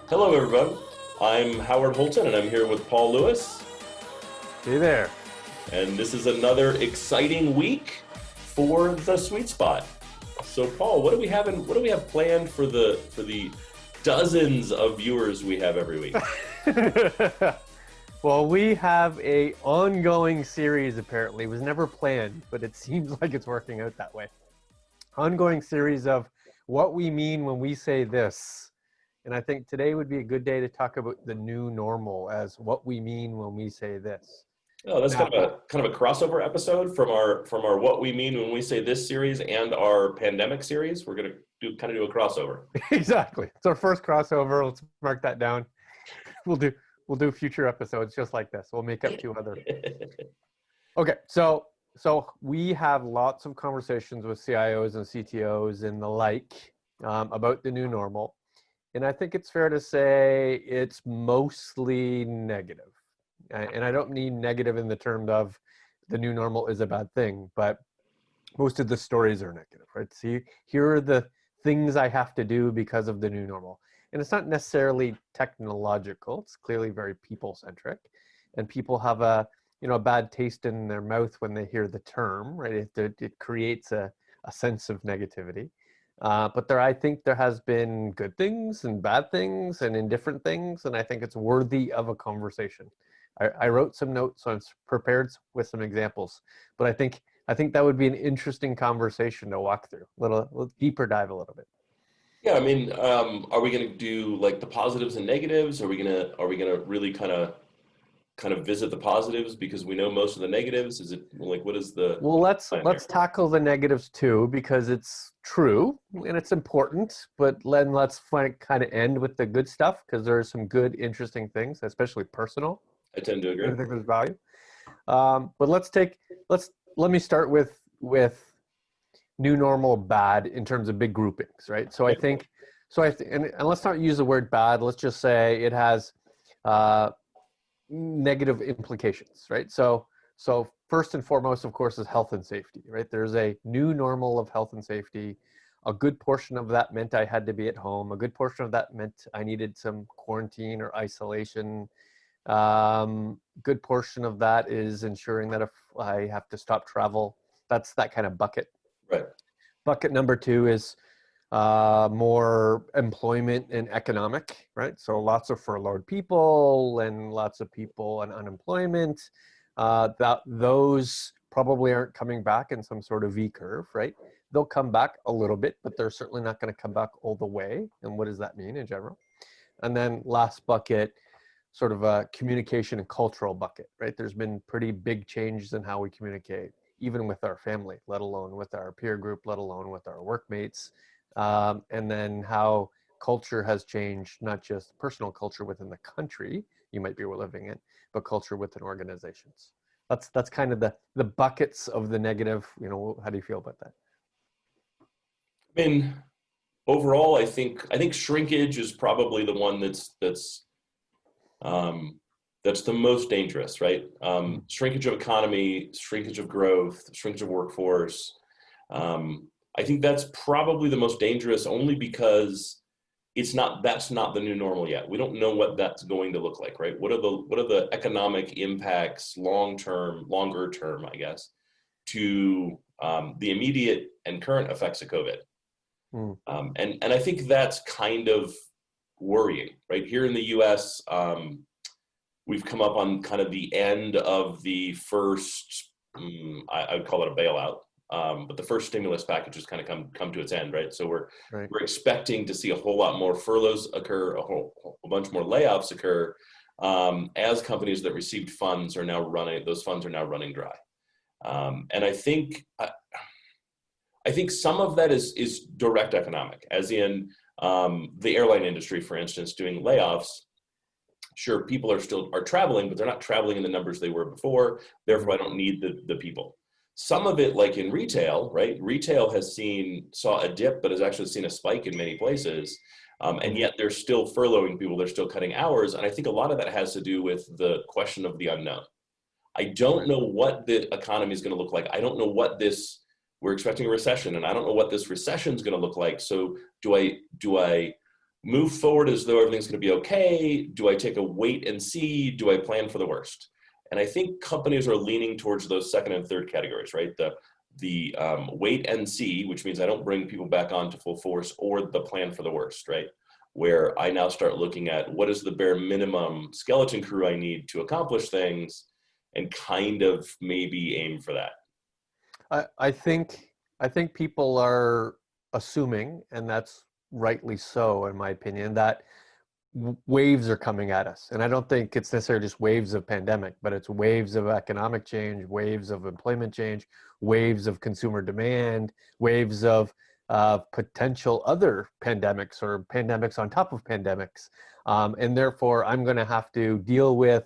Hello, everyone. I'm Howard Holton, and I'm here with Paul Lewis. Hey there. And this is another exciting week for the Sweet Spot. So, Paul, what do we have planned for the dozens of viewers we have every week? Well, we have a ongoing series. Apparently, it was never planned, but it seems like it's working out that way. Ongoing series of what we mean when we say this. And I think today would be a good day to talk about the new normal as what we mean when we say this. Oh, that's Now, kind of a crossover episode from our What We Mean When We Say This series and our pandemic series. We're gonna do a crossover. exactly. It's our first crossover. Let's mark that down. We'll do future episodes just like this. We'll make up 2 other. Okay, so we have lots of conversations with CIOs and CTOs and the like about the new normal, and I think it's fair to say it's mostly negative. And I don't mean negative in the term of the new normal is a bad thing, but most of the stories are negative, right? See, here are the things I have to do because of the new normal. And it's not necessarily technological. It's clearly very people-centric. And people have a bad taste in their mouth when they hear the term, right? It creates a sense of negativity. But I think there has been good things and bad things and indifferent things. And I think it's worthy of a conversation. I wrote some notes, so I'm prepared with some examples. But I think that would be an interesting conversation to walk through. Little deeper dive a little bit. Yeah, I mean, are we going to do like the positives and negatives? Are we gonna really kind of visit the positives because we know most of the negatives? Is it like what is the Well, plan here? let's tackle the negatives too, because it's true and it's important. But then let's kind of end with the good stuff, because there are some good, interesting things, especially personal. I tend to I agree. think there's value. But let me start with new normal bad in terms of big groupings, right? And let's not use the word bad. Let's just say it has negative implications, right? So first and foremost, of course, is health and safety, right? There's a new normal of health and safety. A good portion of that meant I had to be at home. A good portion of that meant I needed some quarantine or isolation. Good portion of that is ensuring that if I have to stop travel, that's that kind of bucket. Right. Bucket number 2 is more employment and economic, right? So lots of furloughed people and lots of people on unemployment. Those probably aren't coming back in some sort of V curve, right? They'll come back a little bit, but they're certainly not going to come back all the way. And what does that mean in general? And then last bucket, sort of a communication and cultural bucket, right? There's been pretty big changes in how we communicate, even with our family, let alone with our peer group, let alone with our workmates. And then how culture has changed, not just personal culture within the country you might be living in, but culture within organizations. That's kind of the buckets of the negative. How do you feel about that? I mean, overall, I think shrinkage is probably the one that's the most dangerous, right? Shrinkage of economy, shrinkage of growth, shrinkage of workforce. I think that's probably the most dangerous, only because that's not the new normal yet. We don't know what that's going to look like, right? What are the economic impacts longer term, I guess, to the immediate and current effects of COVID? And I think that's kind of worrying, right? Here in the U.S., we've come up on kind of the end of the first, I would call it a bailout, but the first stimulus package has kind of come to its end, right? So we're expecting to see a whole lot more furloughs occur, a bunch more layoffs occur, as companies that received funds are now running dry. And I think some of that is direct economic, as in the airline industry, for instance, doing layoffs. Sure, people are traveling, but they're not traveling in the numbers they were before. Therefore, I don't need the people. Some of it, like in retail, right? Retail saw a dip, but has actually seen a spike in many places. And yet they're still furloughing people. They're still cutting hours. And I think a lot of that has to do with the question of the unknown. I don't know what the economy is going to look like. I don't know we're expecting a recession, and I don't know what this recession is going to look like. So do I move forward as though everything's going to be okay? Do I take a wait and see? Do I plan for the worst? And I think companies are leaning towards those second and third categories, right? The wait and see, which means I don't bring people back on to full force, or the plan for the worst, right? Where I now start looking at what is the bare minimum skeleton crew I need to accomplish things, and kind of maybe aim for that. I think people are assuming, and that's rightly so, in my opinion, that waves are coming at us. And I don't think it's necessarily just waves of pandemic, but it's waves of economic change, waves of employment change, waves of consumer demand, waves of potential other pandemics or pandemics on top of pandemics. And therefore, I'm going to have to deal with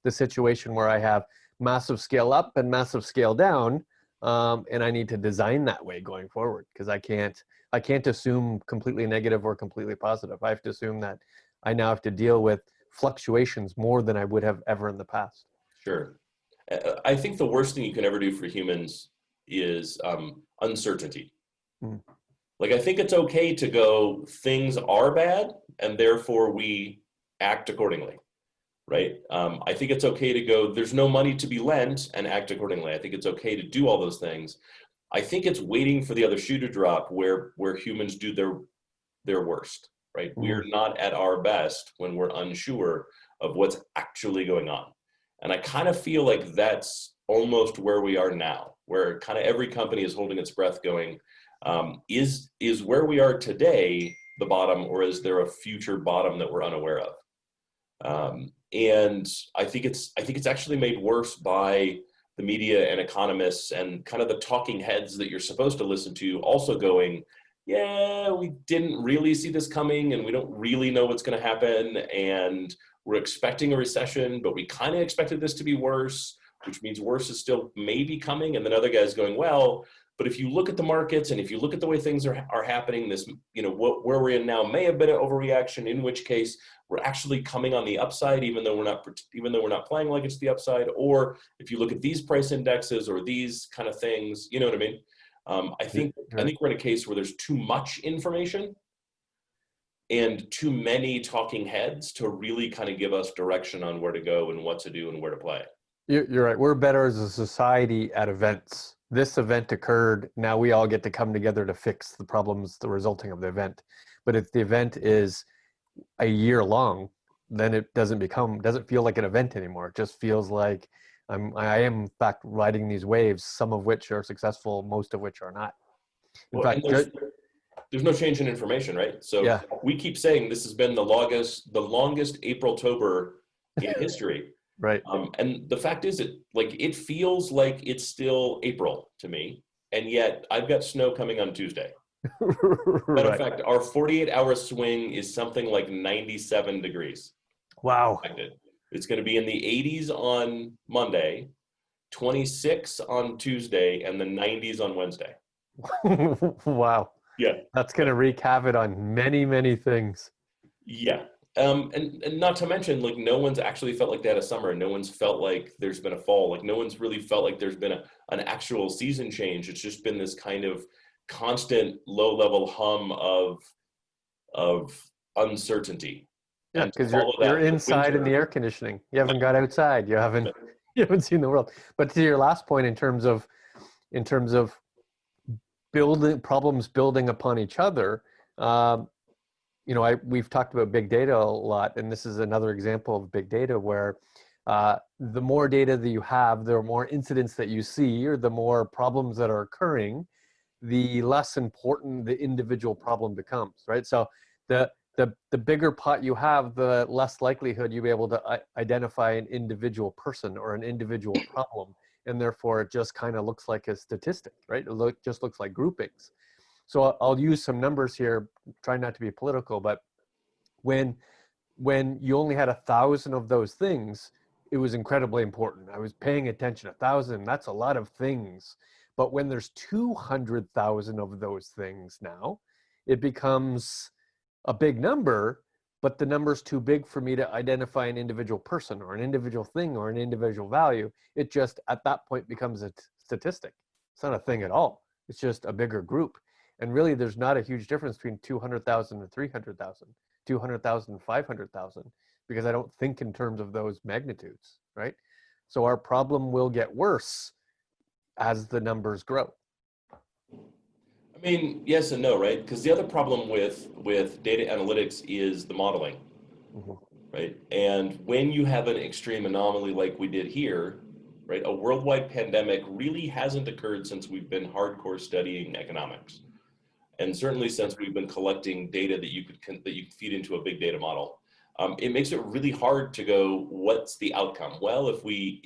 the situation where I have massive scale up and massive scale down. And I need to design that way going forward, because I can't assume completely negative or completely positive. I have to assume that I now have to deal with fluctuations more than I would have ever in the past. Sure. I think the worst thing you can ever do for humans is uncertainty. Mm. Like, I think it's okay to go, things are bad, and therefore we act accordingly, right? I think it's okay to go, there's no money to be lent, and act accordingly. I think it's okay to do all those things. I think it's waiting for the other shoe to drop where humans do their worst, right? Mm-hmm. We're not at our best when we're unsure of what's actually going on. And I kind of feel like that's almost where we are now, where kind of every company is holding its breath going, is where we are today the bottom, or is there a future bottom that we're unaware of? And I think it's actually made worse by the media and economists and kind of the talking heads that you're supposed to listen to also going, yeah, we didn't really see this coming, and we don't really know what's going to happen, and we're expecting a recession, but we kind of expected this to be worse, which means worse is still maybe coming. And then other guys going, well, but if you look at the markets and if you look at the way things are happening, this, where we're in now may have been an overreaction, in which case we're actually coming on the upside, even though we're not playing like it's the upside. Or if you look at these price indexes or these kind of things, you know what I mean? I think we're in a case where there's too much information and too many talking heads to really kind of give us direction on where to go and what to do and where to play. You're right. We're better as a society at events. This event occurred. Now we all get to come together to fix the problems the resulting of the event. But if the event is a year long, then it doesn't feel like an event anymore. It just feels like I am in fact riding these waves, some of which are successful, most of which are not. In fact, there's no change in information, right? So yeah. We keep saying this has been the longest April-tober in history. Right. And the fact is, it feels like it's still April to me, and yet I've got snow coming on Tuesday. Matter of fact, our 48-hour swing is something like 97 degrees. Wow. It's going to be in the 80s on Monday, 26 on Tuesday, and the 90s on Wednesday. Wow. Yeah. That's going to wreak havoc on many, many things. Yeah. And not to mention, like, no one's actually felt like they had a summer. No one's felt like there's been a fall. Like, no one's really felt like there's been an actual season change. It's just been this kind of constant low-level hum of uncertainty. Yeah, because you're inside in the air conditioning. You haven't got outside. You haven't seen the world. But to your last point, in terms of building upon each other, we've talked about big data a lot, and this is another example of big data where the more data that you have, the more incidents that you see, or the more problems that are occurring, the less important the individual problem becomes, right? So the bigger pot you have, the less likelihood you'll be able to identify an individual person or an individual problem, and therefore it just kind of looks like a statistic, right? It just looks like groupings. So I'll use some numbers here, try not to be political, but when you only had 1,000 of those things, it was incredibly important. I was paying attention. 1,000, that's a lot of things. But when there's 200,000 of those things now, it becomes a big number, but the number's too big for me to identify an individual person or an individual thing or an individual value. It just, at that point, becomes a statistic. It's not a thing at all. It's just a bigger group. And really, there's not a huge difference between 200,000 and 300,000. 200,000, 500,000, because I don't think in terms of those magnitudes, right? So our problem will get worse as the numbers grow. I mean, yes and no, right? Because the other problem with data analytics is the modeling, Mhm. right? And when you have an extreme anomaly like we did here, right, a worldwide pandemic really hasn't occurred since we've been hardcore studying economics, and certainly since we've been collecting data that you could feed into a big data model. It makes it really hard to go, what's the outcome? Well, if we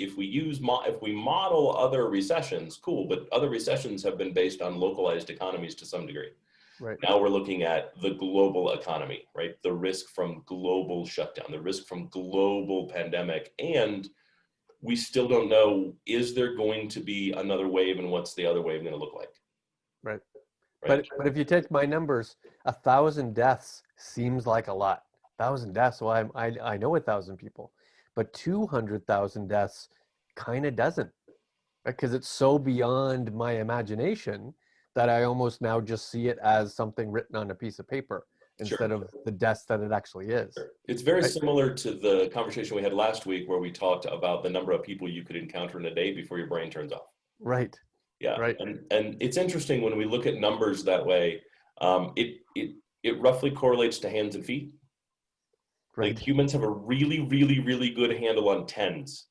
model other recessions, cool, but other recessions have been based on localized economies to some degree. Right. Now we're looking at the global economy, right? The risk from global shutdown, the risk from global pandemic, and we still don't know, is there going to be another wave, and what's the other wave going to look like? Right. Right? But if you take my numbers, 1,000 deaths seems like a lot. 1,000 deaths, well, I know 1,000 people, but 200,000 deaths kind of doesn't, because it's so beyond my imagination that I almost now just see it as something written on a piece of paper instead of the deaths that it actually is. Sure. It's very Right. similar to the conversation we had last week where we talked about the number of people you could encounter in a day before your brain turns off. Right. Yeah, Right. and it's interesting when we look at numbers that way. It roughly correlates to hands and feet. Right. Like humans have a really, really, really good handle on tens.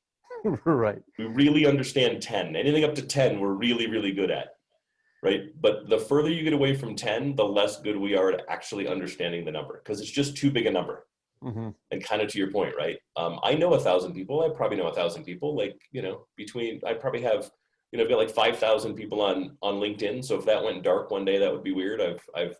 Right. We really understand 10. Anything up to 10, we're really, really good at, right? But the further you get away from 10, the less good we are at actually understanding the number, because it's just too big a number. Mm-hmm. And kind of to your point, right? I know 1,000 people. I probably know 1,000 people. Like, I probably have, I've got like 5,000 people on LinkedIn. So if that went dark one day, that would be weird.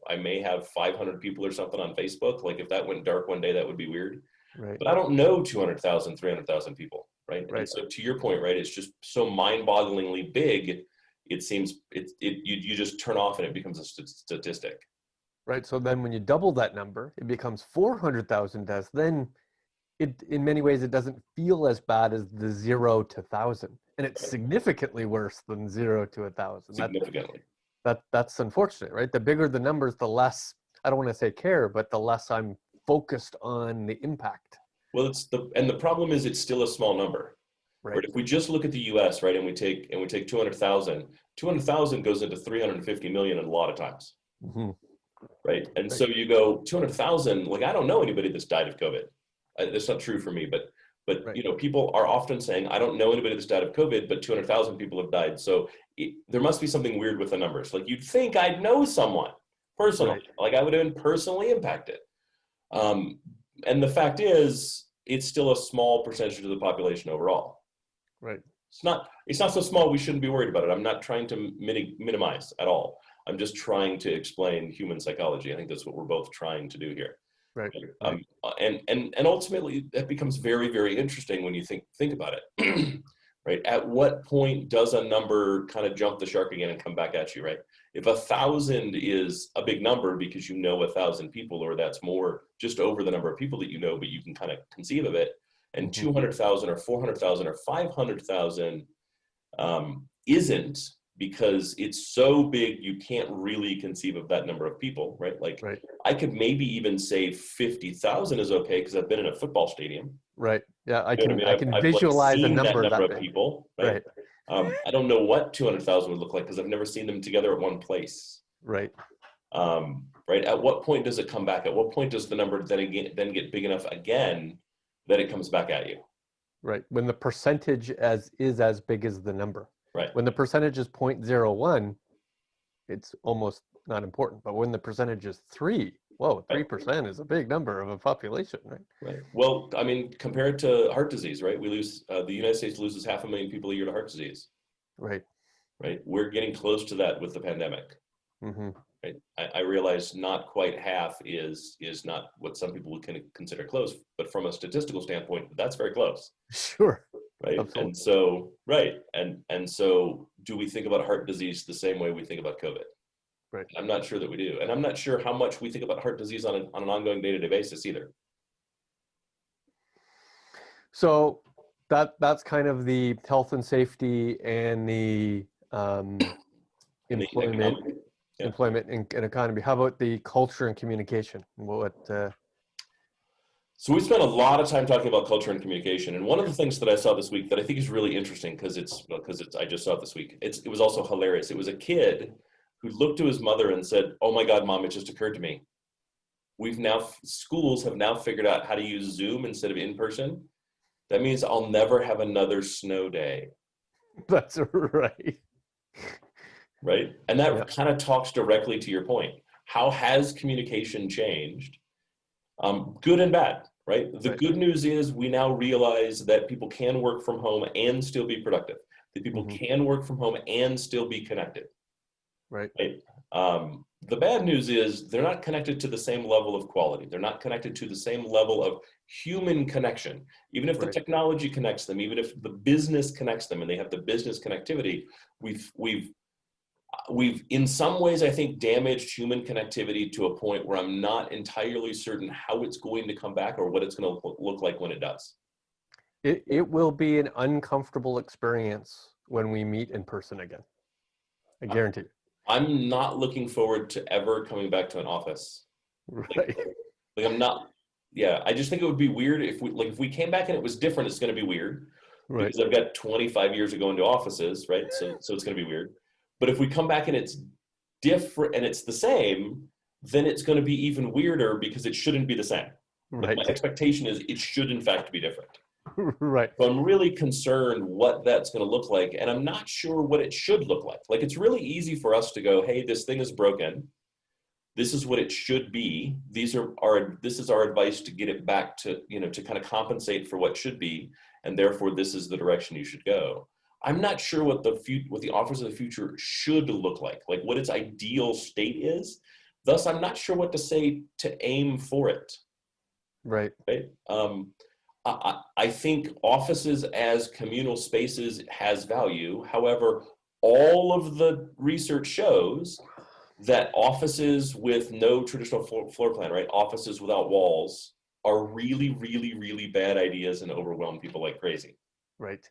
I may have 500 people or something on Facebook. Like if that went dark one day, that would be weird. Right. But I don't know 200,000, 300,000 people, right? Right. And so to your point, right, it's just so mind-bogglingly big. It seems you just turn off and it becomes a statistic. Right. So then when you double that number, it becomes 400,000 deaths. Then in many ways, it doesn't feel as bad as the 0 to 1,000. And it's significantly worse than 0 to 1,000. Significantly. That's unfortunate, right? The bigger the numbers, the less, I don't want to say care, but the less I'm focused on the impact. Well, the problem is it's still a small number. Right. If we just look at the US, right, and we take 200,000 goes into 350 million a lot of times. Mm-hmm. Right. And so you go 200,000, like I don't know anybody that's died of COVID. That's not true for me, but Right. people are often saying, I don't know anybody that's died of COVID, but 200,000 people have died. So there must be something weird with the numbers. Like you'd think I'd know someone personally, Right. like I would have been personally impacted. And the fact is, it's still a small percentage of the population overall. Right. It's not so small we shouldn't be worried about it. I'm not trying to minimize at all. I'm just trying to explain human psychology. I think that's what we're both trying to do here. Right. And ultimately that becomes very, very interesting when you think about it. Right? At what point does a number kind of jump the shark again and come back at you, right? If 1,000 is a big number because you know 1,000 people, or that's more just over the number of people that you know, but you can kind of conceive of it, and Mm-hmm. 200,000 or 400,000 or 500,000 isn't, because it's so big you can't really conceive of that number of people, right? Like Right. I could maybe even say 50,000 is okay because I've been in a football stadium. Right. Yeah, I You know can what I mean? I can I've like visualize a seen number that number that of big. people, right? I don't know what 200,000 would look like because I've never seen them together at one place. Right. Right. At what point does it come back? At what point does the number then get big enough again that it comes back at you? Right. When the percentage is as big as the number. Right. When the percentage is 0.01, it's almost not important. But when the percentage is 3, whoa, 3% is a big number of a population, right? Right. Well, I mean, compared to heart disease, right? We lose, the United States loses 500,000 people a year to heart disease. Right. Right. We're getting close to that with the pandemic. Mm-hmm. Right. I realize not quite half is not what some people would consider close, but from a statistical standpoint, that's very close. Sure. Right. Absolutely. And so, right. And so do we think about heart disease the same way we think about COVID? Right. I'm not sure that we do. And I'm not sure how much we think about heart disease on an ongoing day-to-day basis either. So that's kind of the health and safety and the employment and economy. How about the culture and communication? So we spent a lot of time talking about culture and communication, and one of the things that I saw this week that I think is really interesting because I just saw it this week. It was also hilarious. It was a kid who looked to his mother and said, "Oh my God, Mom, it just occurred to me. Schools have now figured out how to use Zoom instead of in person. That means I'll never have another snow day." That's right. Right? And that Yep. kind of talks directly to your point. How has communication changed? Good and bad, right? The Right. good news is we now realize that people can work from home and still be productive. That people Mhm. can work from home and still be connected, Right. right? The bad news is they're not connected to the same level of quality. They're not connected to the same level of human connection. Even if the Right. technology connects them, even if the business connects them and they have the business connectivity, we've in some ways, I think, damaged human connectivity to a point where I'm not entirely certain how it's going to come back or what it's going to look like when it does. It will be an uncomfortable experience when we meet in person again. I guarantee you. I'm not looking forward to ever coming back to an office. Like, Right. like I'm not, yeah, I just think it would be weird if we came back and it was different, it's going to be weird Right. because I've got 25 years of going to offices, right? So it's going to be weird. But if we come back and it's different and it's the same, then it's going to be even weirder because it shouldn't be the same. Like my Right. expectation is it should in fact be different. Right. So I'm really concerned what that's going to look like, and I'm not sure what it should look like. Like it's really easy for us to go, "Hey, this thing is broken. This is what it should be. This is our advice to get it back to, to kind of compensate for what should be, and therefore this is the direction you should go." I'm not sure what the office of the future should look like what its ideal state is. Thus, I'm not sure what to say to aim for it. Right. Right? I think offices as communal spaces has value. However, all of the research shows that offices with no traditional floor plan, right? Offices without walls are really, really, really bad ideas and overwhelm people like crazy, Right.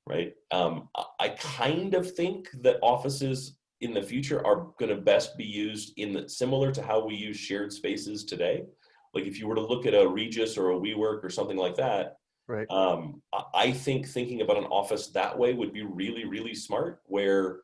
right? I kind of think that offices in the future are going to best be used similar to how we use shared spaces today. Like if you were to look at a Regis or a WeWork or something like that, Right. I think thinking about an office that way would be really, really smart, where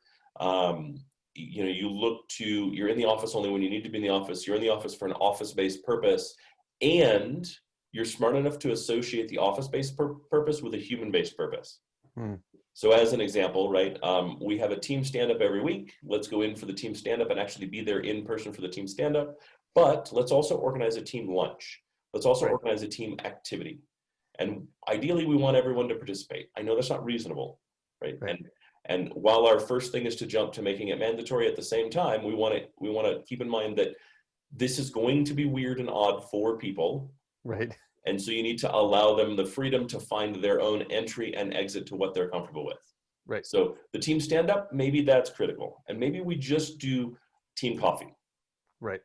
you're in the office only when you need to be in the office. You're in the office for an office-based purpose, and you're smart enough to associate the office-based purpose with a human-based purpose. Hmm. So as an example, right, we have a team stand-up every week. Let's go in for the team stand-up and actually be there in person for the team stand-up. But let's also organize a team lunch. Let's also Right. organize a team activity. And ideally, we want everyone to participate. I know that's not reasonable, right? Right. And while our first thing is to jump to making it mandatory, at the same time, we want to keep in mind that this is going to be weird and odd for people. Right. And so you need to allow them the freedom to find their own entry and exit to what they're comfortable with. Right. So the team stand up, maybe that's critical. And maybe we just do team coffee. Right.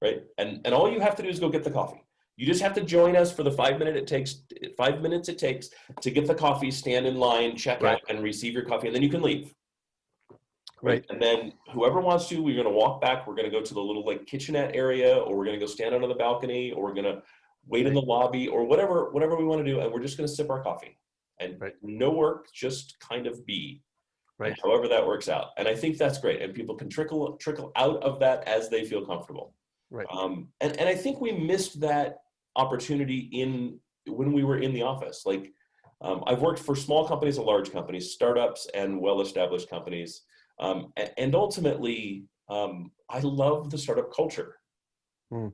Right. And all you have to do is go get the coffee. You just have to join us for the 5 minutes it takes to get the coffee, stand in line, check Right. out, and receive your coffee, and then you can leave. Right. And then whoever wants to, we're going to walk back. We're going to go to the little like kitchenette area, or we're going to go stand out on the balcony, or we're going to wait in the lobby, or whatever we want to do, and we're just going to sip our coffee and no work, just kind of be. Right. However that works out, and I think that's great, and people can trickle out of that as they feel comfortable. Right. And I think we missed that opportunity when we were in the office. Like I've worked for small companies and large companies, startups and well-established companies. And ultimately, I love the startup culture. Hmm.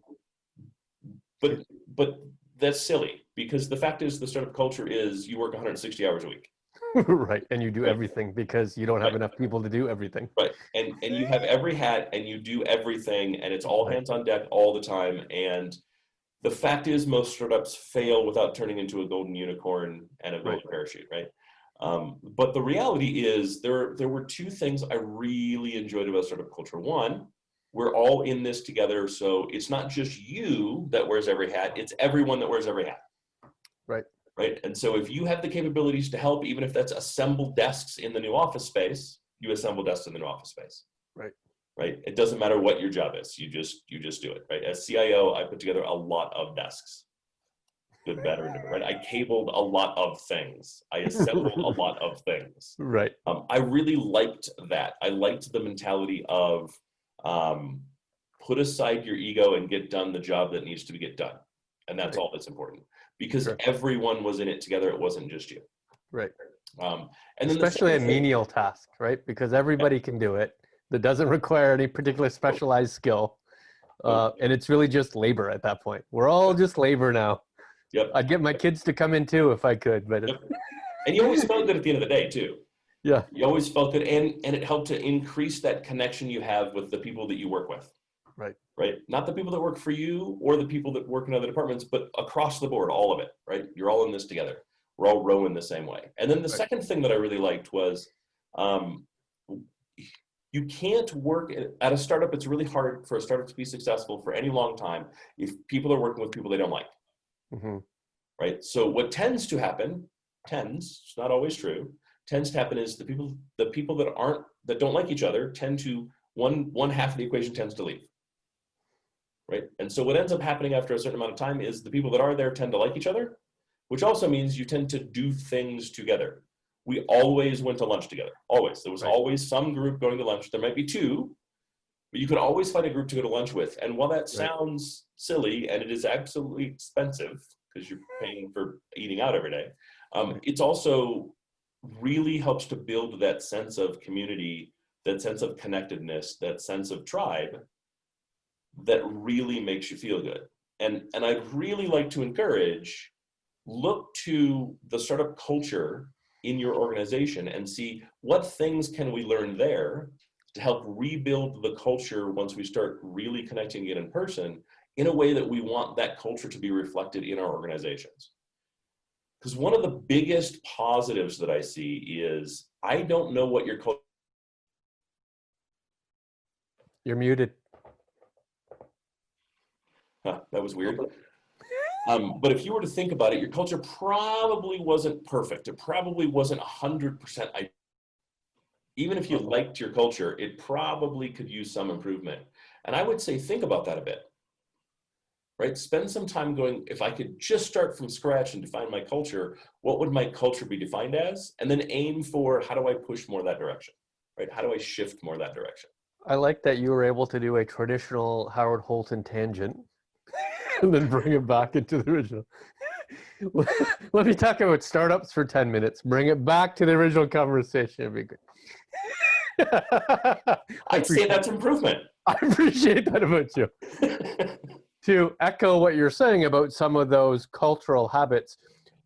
But that's silly, because the fact is the startup culture is you work 160 hours a week. Right. And you do everything because you don't have enough people to do everything. Right. And you have every hat and you do everything, and it's all hands on deck all the time. And the fact is most startups fail without turning into a golden unicorn and a golden parachute, right? But the reality is there were two things I really enjoyed about startup culture. One, we're all in this together. So it's not just you that wears every hat, it's everyone that wears every hat. Right. Right. And so if you have the capabilities to help, even if that's assemble desks in the new office space, you assemble desks in the new office space. Right. Right. It doesn't matter what your job is. You just do it. Right. As CIO, I put together a lot of desks good, better, and different, right? I cabled a lot of things. I assembled a lot of things. Right. I really liked that. I liked the mentality of put aside your ego and get done the job that needs to get done. And that's all that's important, because everyone was in it together. It wasn't just you. Right. And then especially a menial task, right? Because everybody can do it. That doesn't require any particular specialized skill. And it's really just labor at that point. We're all just labor now. Yep. I'd get my kids to come in too if I could, but and you always felt good at the end of the day too. Yeah. You always felt good, and it helped to increase that connection you have with the people that you work with. Right. Right. Not the people that work for you or the people that work in other departments, but across the board, all of it, right? You're all in this together. We're all rowing the same way. And then the second thing that I really liked was you can't work at a startup. It's really hard for a startup to be successful for any long time if people are working with people they don't like. Mm-hmm. Right. So what tends to happen, it's not always true, tends to happen is the people that don't like each other tend to, one half of the equation tends to leave. Right. And so what ends up happening after a certain amount of time is the people that are there tend to like each other, which also means you tend to do things together. We always went to lunch together. Always. There was always some group going to lunch. There might be two, but you could always find a group to go to lunch with. And while that sounds silly, and it is absolutely expensive because you're paying for eating out every day, it's also really helps to build that sense of community, that sense of connectedness, that sense of tribe that really makes you feel good. And I'd really like to encourage, look to the startup culture in your organization and see what things can we learn there to help rebuild the culture once we start really connecting it in person in a way that we want that culture to be reflected in our organizations. Because one of the biggest positives that I see is I don't know what your culture. You're muted. Huh, that was weird. But if you were to think about it, your culture probably wasn't perfect. It probably wasn't 100%. Even if you liked your culture, it probably could use some improvement. And I would say, think about that a bit, right? Spend some time going, if I could just start from scratch and define my culture, what would my culture be defined as? And then aim for, how do I push more that direction, right? How do I shift more that direction? I like that you were able to do a traditional Howard Holton tangent and then bring it back into the original. Let me talk about startups for 10 minutes. Bring it back to the original conversation. It'd be good. I'd say that's improvement. I appreciate that about you. To echo what you're saying about some of those cultural habits,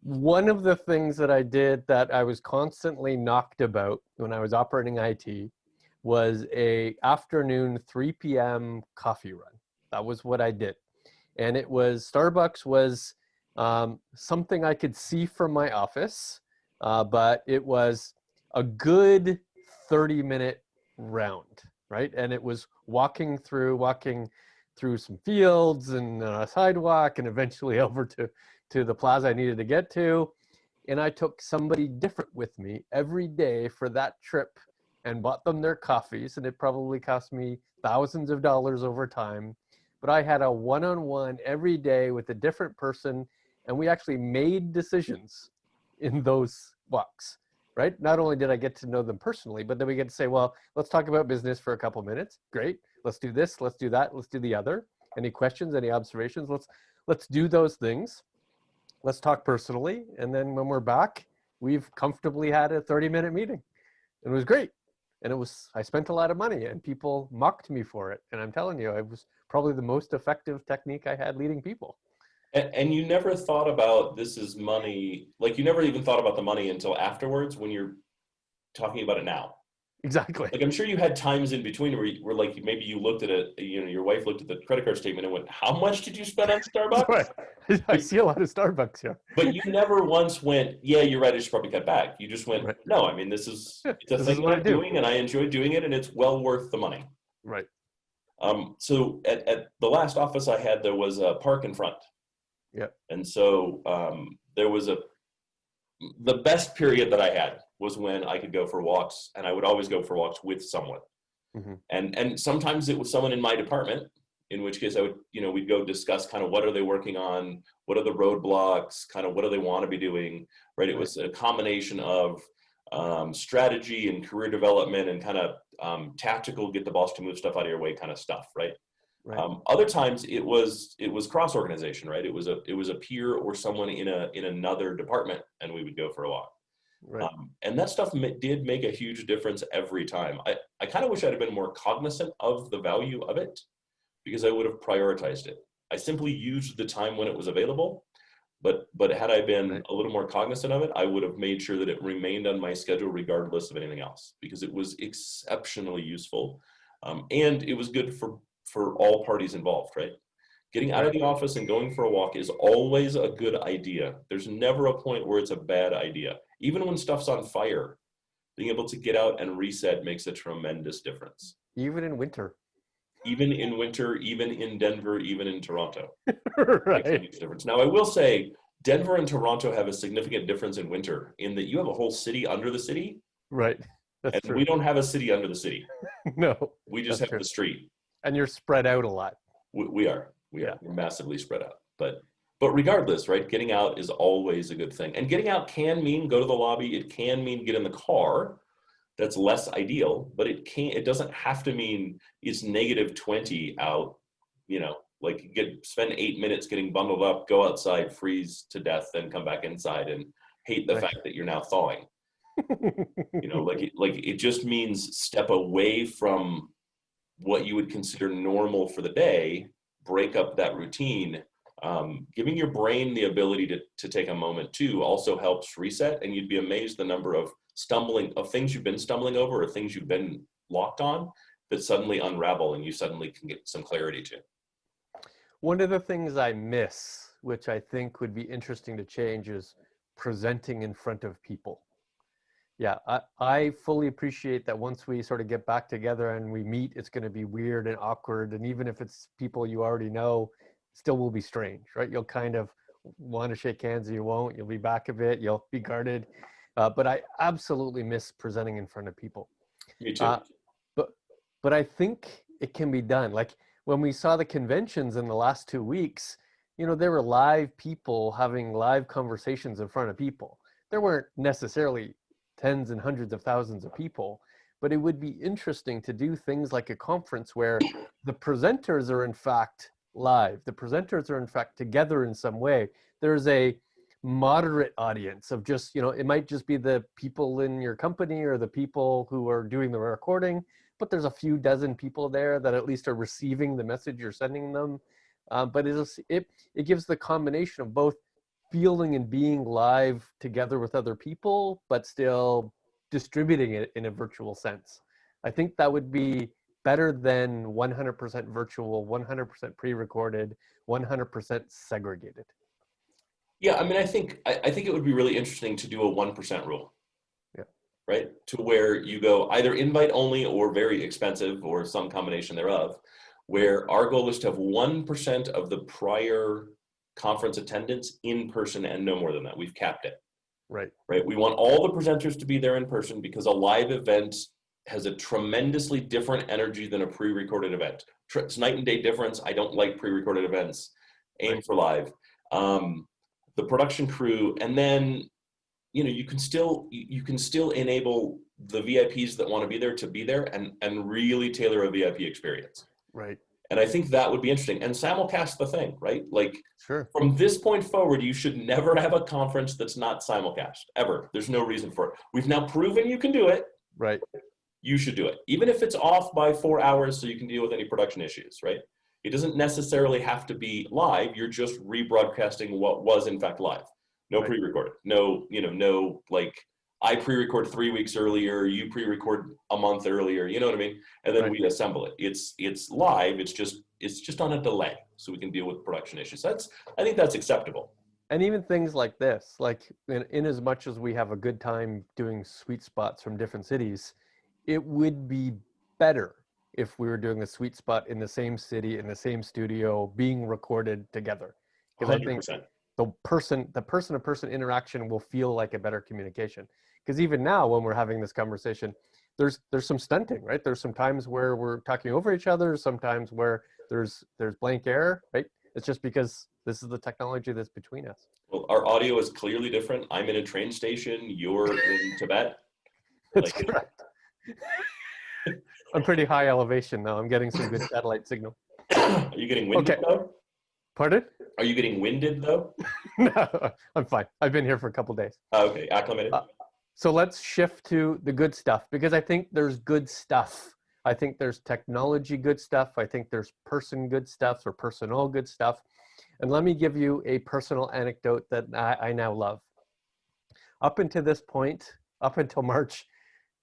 one of the things that I did that I was constantly knocked about when I was operating IT was a afternoon 3 p.m. coffee run. That was what I did. And it was, Starbucks was something I could see from my office, but it was a good 30-minute round, right? And it was walking through some fields and a sidewalk and eventually over to the plaza I needed to get to. And I took somebody different with me every day for that trip and bought them their coffees. And it probably cost me thousands of dollars over time. But I had a one-on-one every day with a different person. And we actually made decisions in those walks, right? Not only did I get to know them personally, but then we get to say, well, let's talk about business for a couple minutes. Great. Let's do this. Let's do that. Let's do the other. Any questions, any observations? Let's do those things. Let's talk personally. And then when we're back, we've comfortably had a 30-minute meeting. It was great. And I spent a lot of money and people mocked me for it. And I'm telling you, it was probably the most effective technique I had leading people. And you never thought about this is money, like you never even thought about the money until afterwards when you're talking about it now. Exactly. Like I'm sure you had times in between where like maybe you looked at it, your wife looked at the credit card statement and went, how much did you spend on Starbucks? Right. I see a lot of Starbucks here. But you never once went, yeah, you're right, I should probably cut back. You just went, no, I mean, it's a thing that I'm doing and I enjoy doing it and it's well worth the money. Right. So at the last office I had, there was a park in front. Yeah. And so there was the best period that I had was when I could go for walks, and I would always go for walks with someone. Mm-hmm. And sometimes it was someone in my department, in which case I would, we'd go discuss kind of what are they working on, what are the roadblocks, kind of what do they want to be doing, right? It was a combination of strategy and career development and kind of tactical, get the boss to move stuff out of your way kind of stuff, right? Right. Other times it was cross organization, right? It was a peer or someone in another department, and we would go for a walk. Right. And that stuff did make a huge difference every time. I kind of wish I'd have been more cognizant of the value of it, because I would have prioritized it. I simply used the time when it was available, but had I been a little more cognizant of it, I would have made sure that it remained on my schedule regardless of anything else, because it was exceptionally useful. And it was good for all parties involved, right? Getting out of the office and going for a walk is always a good idea. There's never a point where it's a bad idea. Even when stuff's on fire, being able to get out and reset makes a tremendous difference. Even in winter. Even in winter, even in Denver, even in Toronto. Right. Makes a huge difference. Now, I will say, Denver and Toronto have a significant difference in winter in that you have a whole city under the city. Right. That's and true. we don't have a city under the city. No. We just have the street. And you're spread out a lot. We are. We're massively spread out. But regardless, right, getting out is always a good thing. And getting out can mean go to the lobby. It can mean get in the car. That's less ideal, but it doesn't have to mean it's -20 out, like spend 8 minutes getting bundled up, go outside, freeze to death, then come back inside and hate the fact that you're now thawing. It just means step away from what you would consider normal for the day, break up that routine. Giving your brain the ability to take a moment too also helps reset, and you'd be amazed the number of things you've been stumbling over or things you've been locked on that suddenly unravel and you suddenly can get some clarity to. One of the things I miss, which I think would be interesting to change, is presenting in front of people. Yeah, I fully appreciate that once we sort of get back together and we meet, it's going to be weird and awkward. And even if it's people you already know, it still will be strange, right? You'll kind of want to shake hands, you won't. You'll be back a bit, you'll be guarded. But I absolutely miss presenting in front of people. Me too. But I think it can be done. Like when we saw the conventions in the last 2 weeks, there were live people having live conversations in front of people. There weren't necessarily tens and hundreds of thousands of people, but it would be interesting to do things like a conference where the presenters are in fact live. The presenters are in fact together in some way. There's a moderate audience of just, it might just be the people in your company or the people who are doing the recording, but there's a few dozen people there that at least are receiving the message you're sending them. But it gives the combination of both feeling and being live together with other people, but still distributing it in a virtual sense. I think that would be better than 100% virtual, 100% pre-recorded, 100% segregated. Yeah, I mean, I think it would be really interesting to do a 1% rule. Yeah. Right? To where you go either invite only or very expensive or some combination thereof, where our goal is to have 1% of the prior conference attendance in person and no more than that. We've capped it. Right. Right. We want all the presenters to be there in person because a live event has a tremendously different energy than a pre-recorded event. It's night and day difference. I don't like pre-recorded events. Aim for live. The production crew, and then you can still enable the VIPs that want to be there to be there and really tailor a VIP experience. Right. And I think that would be interesting. And simulcast the thing, right? Like, sure. From this point forward, you should never have a conference that's not simulcast, ever. There's no reason for it. We've now proven you can do it. Right. You should do it. Even if it's off by 4 hours so you can deal with any production issues, right? It doesn't necessarily have to be live. You're just rebroadcasting what was in fact live. No pre-recorded. No, like I pre-record 3 weeks earlier, you pre-record a month earlier, you know what I mean? And then we assemble it. It's live, it's just on a delay so we can deal with production issues. I think that's acceptable. And even things like this, like in as much as we have a good time doing sweet spots from different cities, it would be better if we were doing a sweet spot in the same city, in the same studio, being recorded together. Because I think the person-to-person interaction will feel like a better communication. Because even now, when we're having this conversation, there's some stunting, right? There's some times where we're talking over each other, sometimes where there's blank air, right? It's just because this is the technology that's between us. Well, our audio is clearly different. I'm in a train station. You're in Tibet. That's correct. I'm pretty high elevation now. I'm getting some good satellite signal. Are you getting winded though? Pardon? Are you getting winded though? No, I'm fine. I've been here for a couple days. Okay, acclimated. So let's shift to the good stuff, because I think there's good stuff. I think there's technology good stuff. I think there's person good stuff or personal good stuff. And let me give you a personal anecdote that I now love. Up until this point, up until March,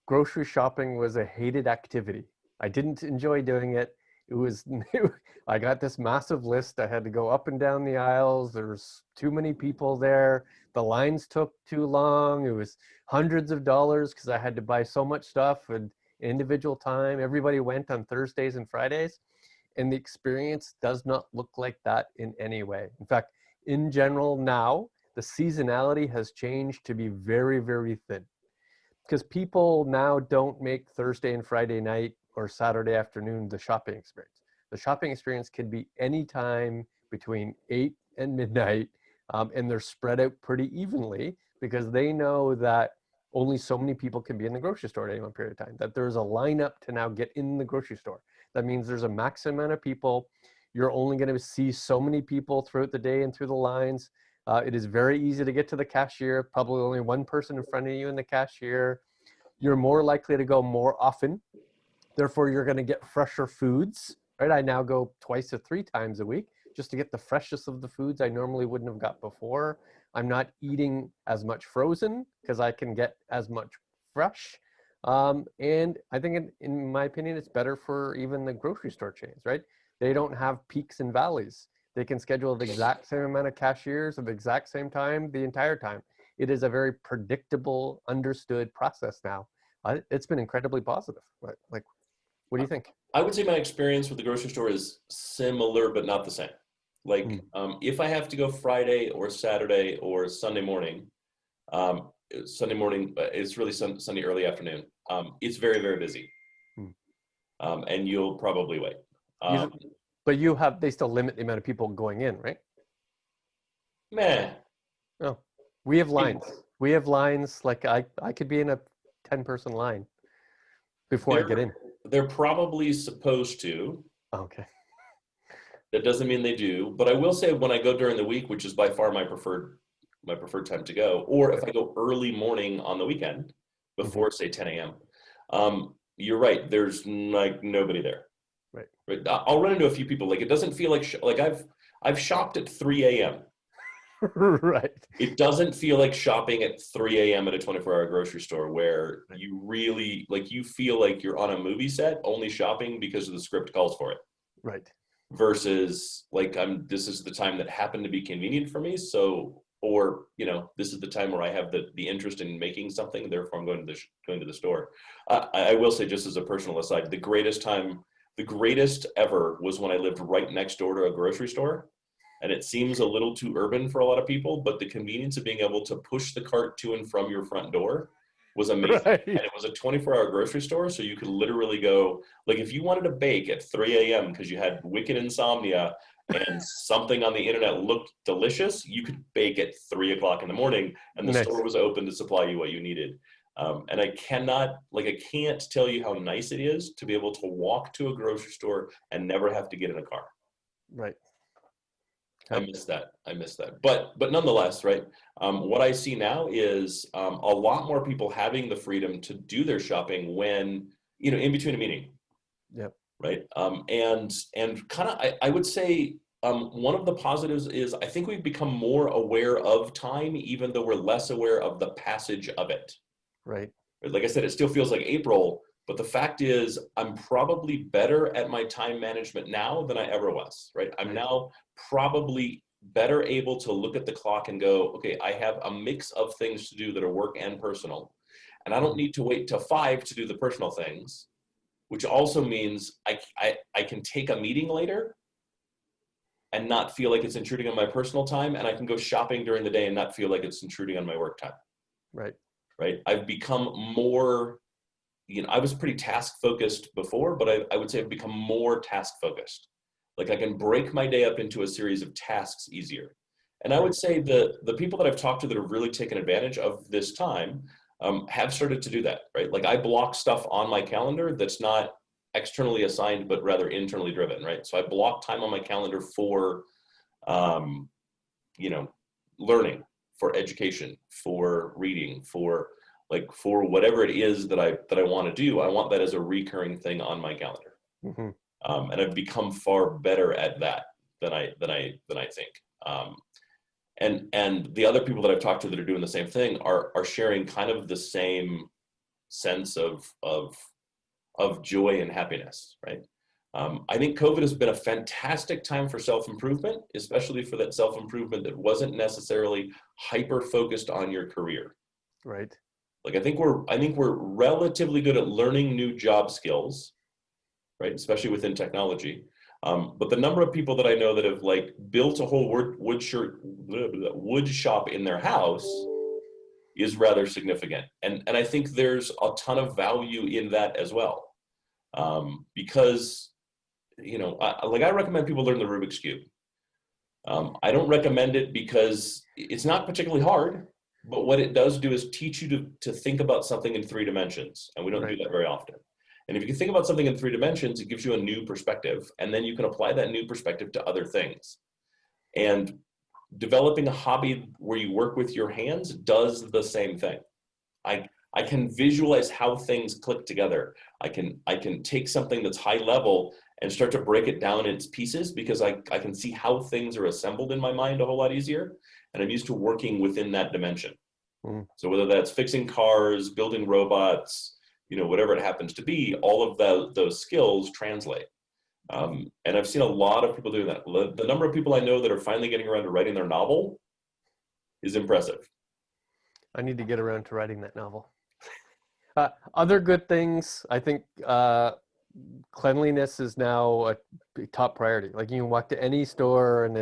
grocery shopping was a hated activity. I didn't enjoy doing it. It was new. I got this massive list. I had to go up and down the aisles. There's too many people there. The lines took too long. It was hundreds of dollars because I had to buy so much stuff and individual time. Everybody went on Thursdays and Fridays. And the experience does not look like that in any way. In fact, in general now, the seasonality has changed to be very, very thin. Because people now don't make Thursday and Friday night or Saturday afternoon the shopping experience. The shopping experience can be any time between 8 and midnight, and they're spread out pretty evenly because they know that only so many people can be in the grocery store at any one period of time, that there's a lineup to now get in the grocery store. That means there's a maximum amount of people. You're only going to see so many people throughout the day and through the lines. It is very easy to get to the cashier, probably only one person in front of you in the cashier. You're more likely to go more often. Therefore, you're going to get fresher foods, right? I now go 2 or 3 times a week just to get the freshest of the foods I normally wouldn't have got before. I'm not eating as much frozen because I can get as much fresh. And I think, in my opinion, it's better for even the grocery store chains, right? They don't have peaks and valleys. They can schedule the exact same amount of cashiers at the exact same time the entire time. It is a very predictable, understood process now. It's been incredibly positive. Like, what do you think? I would say my experience with the grocery store is similar, but not the same. Like, if I have to go Friday or Saturday or Sunday morning, it's really Sunday early afternoon. It's very, very busy. And you'll probably wait. But they still limit the amount of people going in, right? Meh. Oh, we have lines. We have lines. Like I could be in a 10-person line before I get in. They're probably supposed to. Okay. That doesn't mean they do. But I will say when I go during the week, which is by far my preferred time to go, or if I go early morning on the weekend before say 10 a.m., you're right. There's like nobody there. Right. I'll run into a few people. Like it doesn't feel like I've shopped at 3 a.m. Right. It doesn't feel like shopping at 3 a.m. at a 24-hour grocery store where you really you feel like you're on a movie set only shopping because the script calls for it. Right. Versus this is the time that happened to be convenient for me. So, or, this is the time where I have the interest in making something. Therefore I'm going to the store. I will say, just as a personal aside, the greatest ever was when I lived right next door to a grocery store. And it seems a little too urban for a lot of people, but the convenience of being able to push the cart to and from your front door was amazing. Right. And it was a 24-hour grocery store, so you could literally go, like if you wanted to bake at 3 a.m. because you had wicked insomnia and something on the internet looked delicious, you could bake at 3 o'clock in the morning, and the store was open to supply you what you needed. And I can't tell you how nice it is to be able to walk to a grocery store and never have to get in a car. Right. I miss that. But nonetheless, right, what I see now is a lot more people having the freedom to do their shopping when, in between a meeting. Yep. Right. And kind of, I would say one of the positives is I think we've become more aware of time, even though we're less aware of the passage of it. Right. Like I said, it still feels like April, but the fact is I'm probably better at my time management now than I ever was, right? I'm now probably better able to look at the clock and go, okay, I have a mix of things to do that are work and personal. And I don't need to wait till 5 to do the personal things, which also means I can take a meeting later and not feel like it's intruding on my personal time. And I can go shopping during the day and not feel like it's intruding on my work time. Right. Right. I've become more, I was pretty task focused before, but I would say I've become more task focused. Like I can break my day up into a series of tasks easier. And I would say the people that I've talked to that have really taken advantage of this time have started to do that, right? Like I block stuff on my calendar that's not externally assigned, but rather internally driven, right? So I block time on my calendar for, you know, learning, for education, for reading, for whatever it is that I want to do. I want that as a recurring thing on my calendar. Mm-hmm. And I've become far better at that than I think. And the other people that I've talked to that are doing the same thing are sharing kind of the same sense of joy and happiness, right? I think COVID has been a fantastic time for self-improvement, especially for that self-improvement that wasn't necessarily hyper-focused on your career. Right. Like I think we're relatively good at learning new job skills, right? Especially within technology. But the number of people that I know that have like built a whole wood shop in their house is rather significant. And I think there's a ton of value in that as well. Because, you know, I recommend people learn the Rubik's Cube. I don't recommend it because it's not particularly hard, but what it does do is teach you to think about something in 3 dimensions. And we don't do that very often. And if you can think about something in 3 dimensions, it gives you a new perspective, and then you can apply that new perspective to other things. And developing a hobby where you work with your hands does the same thing. I can visualize how things click together. I can take something that's high level and start to break it down in its pieces because I can see how things are assembled in my mind a whole lot easier. And I'm used to working within that dimension. Mm. So whether that's fixing cars, building robots, you know, whatever it happens to be, all of those skills translate. And I've seen a lot of people doing that. The number of people I know that are finally getting around to writing their novel is impressive. I need to get around to writing that novel. Other good things, I think cleanliness is now a top priority. Like you can walk to any store and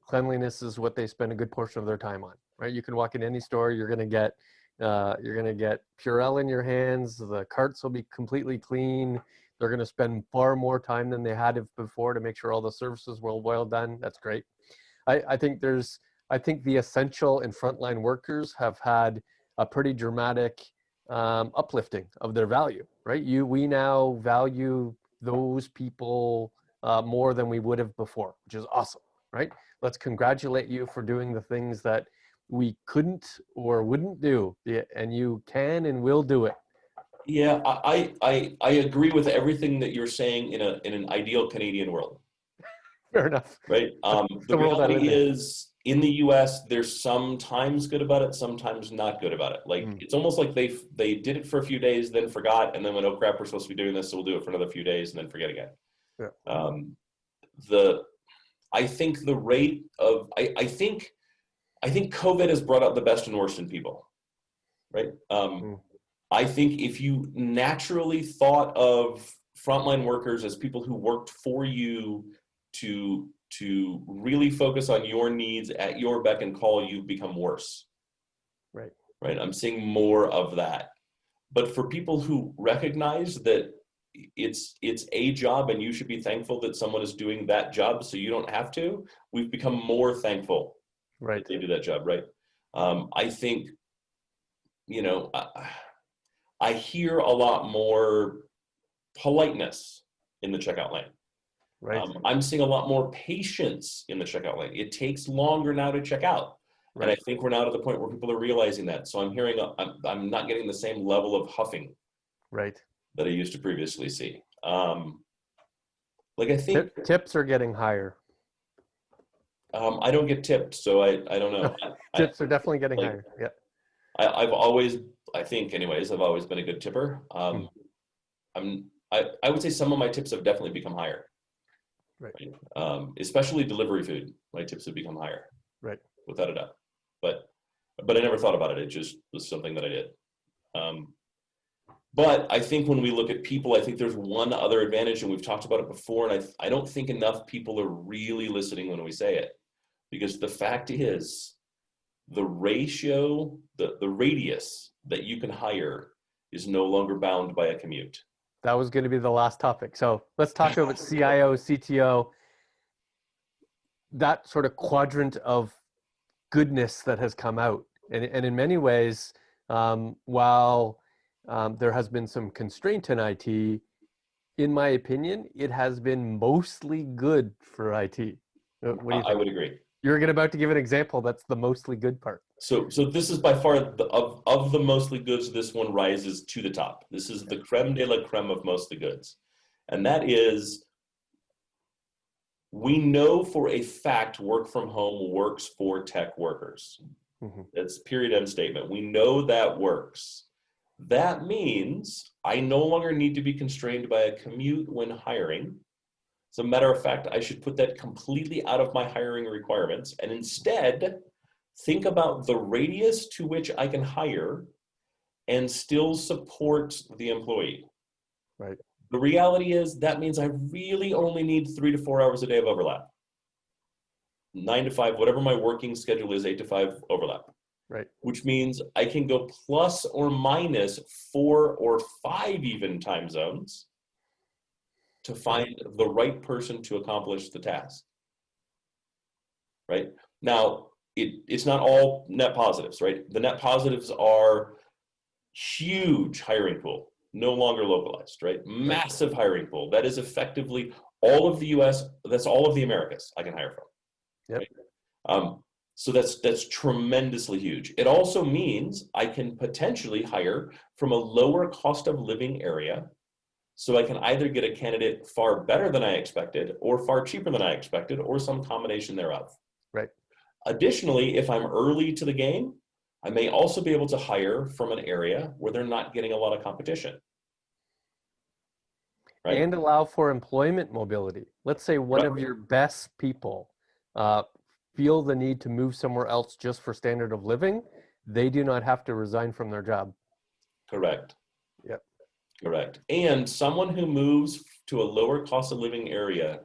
cleanliness is what they spend a good portion of their time on, right? You can walk in any store, you're going to get Purell in your hands. The carts will be completely clean. They're going to spend far more time than they had before to make sure all the services were well done. That's great. I think the essential and frontline workers have had a pretty dramatic uplifting of their value, right? We now value those people more than we would have before, which is awesome, right? Let's congratulate you for doing the things that we couldn't or wouldn't do, and you can and will do it. Yeah, I agree with everything that you're saying in an ideal Canadian world. Fair enough. Right. The reality is, in the US, there's sometimes good about it, sometimes not good about it. Like it's almost like they did it for a few days, then forgot, and then went, oh crap, we're supposed to be doing this, so we'll do it for another few days, and then forget again. Yeah. I think the rate of I think COVID has brought out the best and worst in people, right? I think if you naturally thought of frontline workers as people who worked for you to really focus on your needs at your beck and call, you've become worse. Right. Right. I'm seeing more of that. But for people who recognize that it's a job and you should be thankful that someone is doing that job so you don't have to, we've become more thankful that they do that job. Right. I think, you know, I hear a lot more politeness in the checkout lane. Right. I'm seeing a lot more patience in the checkout lane. It takes longer now to check out. Right. And I think we're now to the point where people are realizing that. So I'm hearing, I'm not getting the same level of huffing. Right. That I used to previously see. Like I think tips are getting higher. I don't get tipped, so I don't know. Tips are definitely getting higher. Yeah. I've always, I think anyways, I've always been a good tipper. I would say some of my tips have definitely become higher. Right. Especially delivery food, my tips have become higher. Right. Without a doubt. But I never thought about it. It just was something that I did. But I think when we look at people, I think there's one other advantage, and we've talked about it before, and I don't think enough people are really listening when we say it. Because the fact is, the ratio, the radius that you can hire is no longer bound by a commute. That was going to be the last topic. So let's talk about CIO, CTO. that sort of quadrant of goodness that has come out. And in many ways, while there has been some constraint in IT, in my opinion, it has been mostly good for IT. What do you think? I would agree. You're about to give an example. That's the mostly good part. So this is by far of the mostly goods. This one rises to the top. This is the creme de la creme of mostly goods, and that is, we know for a fact work from home works for tech workers. Mm-hmm. That's period end statement. We know that works. That means I no longer need to be constrained by a commute when hiring. As a matter of fact, I should put that completely out of my hiring requirements and instead think about the radius to which I can hire and still support the employee. Right. The reality is that means I really only need 3 to 4 hours a day of overlap. 9 to 5, whatever my working schedule is, 8 to 5 overlap. Right. Which means I can go plus or minus 4 or 5 even time zones to find the right person to accomplish the task. Right? Now, it's not all net positives, right? The net positives are huge hiring pool, no longer localized, right? Massive hiring pool. That is effectively all of the US, that's all of the Americas I can hire from. Yep. Right? So that's tremendously huge. It also means I can potentially hire from a lower cost of living area. So I can either get a candidate far better than I expected, or far cheaper than I expected, or some combination thereof. Right. Additionally, if I'm early to the game, I may also be able to hire from an area where they're not getting a lot of competition. Right? And allow for employment mobility. Let's say one of your best people feel the need to move somewhere else just for standard of living. They do not have to resign from their job. Correct. Yep. Correct. And someone who moves to a lower cost of living area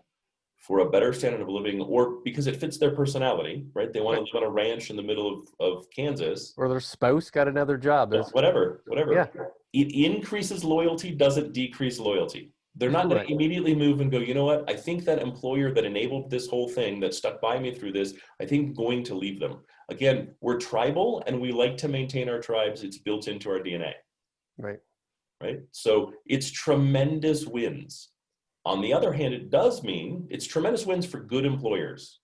for a better standard of living, or because it fits their personality, right? They want to live on a ranch in the middle of Kansas. Or their spouse got another job. Whatever. Yeah. It increases loyalty, doesn't decrease loyalty. They're not going to immediately move and go, you know what? I think that employer that enabled this whole thing, that stuck by me through this, I think I'm going to leave them. Again, we're tribal and we like to maintain our tribes. It's built into our DNA. Right. Right. So it's tremendous wins. On the other hand, it does mean it's tremendous wins for good employers,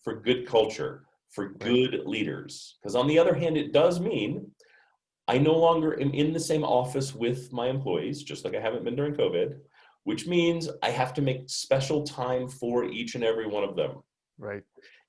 for good culture, for good leaders. Because on the other hand, it does mean I no longer am in the same office with my employees, just like I haven't been during COVID, which means I have to make special time for each and every one of them. Right.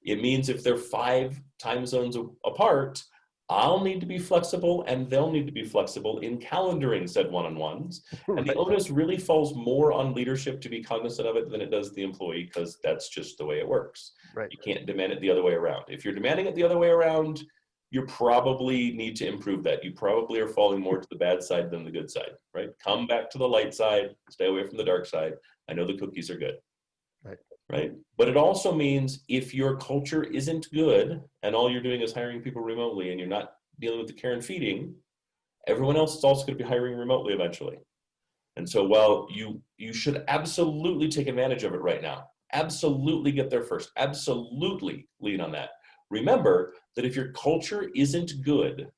It means if they're 5 time zones apart, I'll need to be flexible and they'll need to be flexible in calendaring said one-on-ones. And the onus really falls more on leadership to be cognizant of it than it does the employee, because that's just the way it works. Right. You can't demand it the other way around. If you're demanding it the other way around, you probably need to improve that. You probably are falling more to the bad side than the good side, right? Come back to the light side, stay away from the dark side. I know the cookies are good. Right? But it also means if your culture isn't good and all you're doing is hiring people remotely and you're not dealing with the care and feeding, everyone else is also going to be hiring remotely eventually. And so while you should absolutely take advantage of it right now, absolutely get there first, absolutely lean on that. Remember that if your culture isn't good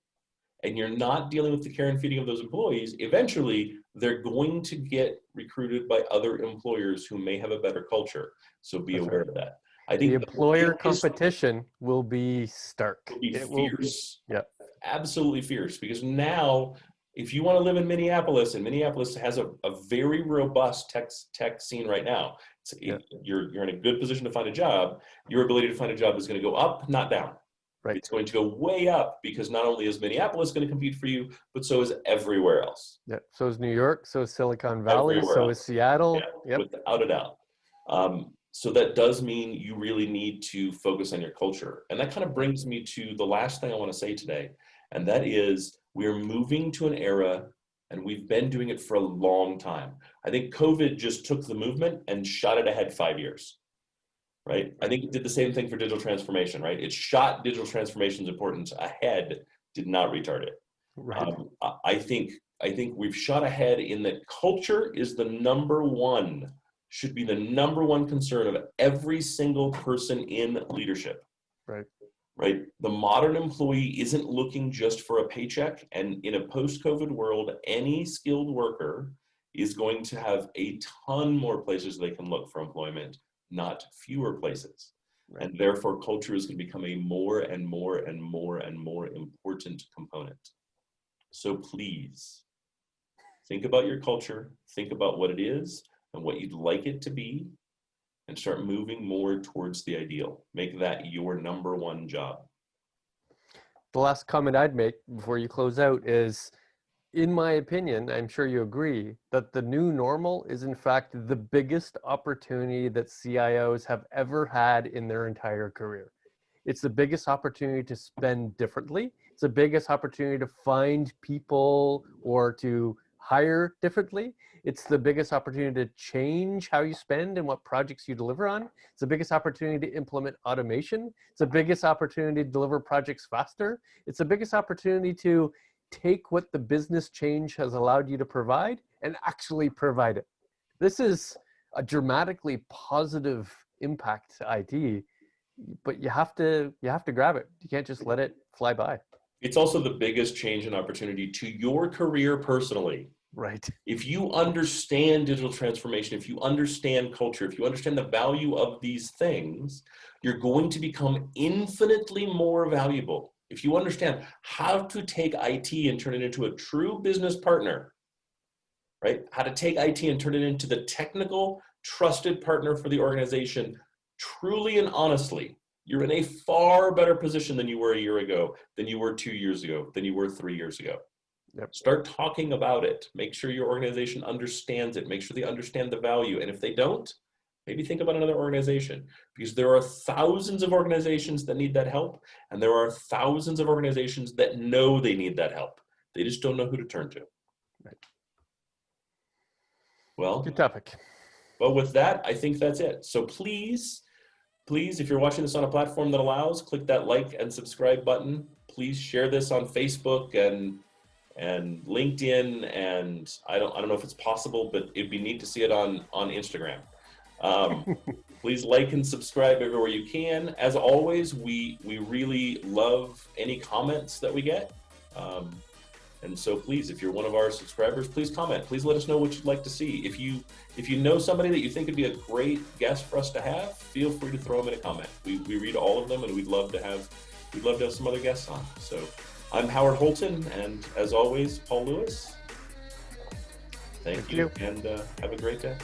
and you're not dealing with the care and feeding of those employees, eventually they're going to get recruited by other employers who may have a better culture. So be aware of that. I think the employer competition will be stark. It will be fierce. Yep. Absolutely fierce. Because now, if you want to live in Minneapolis, and Minneapolis has a very robust tech scene right now, you're in a good position to find a job. Your ability to find a job is going to go up, not down. Right. It's going to go way up, because not only is Minneapolis going to compete for you, but so is everywhere else. Yeah. So is New York, so is Silicon Valley, so is Seattle. Yeah, yep. Without a doubt. So that does mean you really need to focus on your culture. And that kind of brings me to the last thing I want to say today. And that is, we're moving to an era, and we've been doing it for a long time. I think COVID just took the movement and shot it ahead 5 years. Right? I think it did the same thing for digital transformation, right? It shot digital transformation's importance ahead, did not retard it. Right. I think we've shot ahead in that culture is the number one should be the number one concern of every single person in leadership. Right. Right? The modern employee isn't looking just for a paycheck. And in a post-COVID world, any skilled worker is going to have a ton more places they can look for employment, not fewer places. Right. And therefore, culture is going to become a more and more and more and more important component. So please, think about your culture, think about what it is and what you'd like it to be, and start moving more towards the ideal. Make that your number one job. The last comment I'd make before you close out is, in my opinion, I'm sure you agree, that the new normal is in fact the biggest opportunity that CIOs have ever had in their entire career. It's the biggest opportunity to spend differently. It's the biggest opportunity to find people or to hire differently. It's the biggest opportunity to change how you spend and what projects you deliver on. It's the biggest opportunity to implement automation. It's the biggest opportunity to deliver projects faster. It's the biggest opportunity to take what the business change has allowed you to provide and actually provide it. This is a dramatically positive impact to IT, but you have to grab it. You can't just let it fly by. It's also the biggest change and opportunity to your career personally. Right. If you understand digital transformation, if you understand culture, if you understand the value of these things, you're going to become infinitely more valuable. If you understand how to take IT and turn it into a true business partner, right? How to take IT and turn it into the technical, trusted partner for the organization, truly and honestly, you're in a far better position than you were a year ago, than you were 2 years ago, than you were 3 years ago. Yep. Start talking about it. Make sure your organization understands it. Make sure they understand the value. And if they don't, maybe think about another organization, because there are thousands of organizations that need that help. And there are thousands of organizations that know they need that help. They just don't know who to turn to. Right. Well, good topic. Well, with that, I think that's it. So please, if you're watching this on a platform that allows, click that like and subscribe button. Please share this on Facebook and LinkedIn, and I don't know if it's possible, but it'd be neat to see it on Instagram. Please like and subscribe everywhere you can. As always, we really love any comments that we get. And so please, if you're one of our subscribers, please comment. Please let us know what you'd like to see. If you know somebody that you think would be a great guest for us to have, feel free to throw them in a comment. We read all of them, and we'd love to have some other guests on. So I'm Howard Holton, and as always, Paul Lewis. Thank you. And have a great day.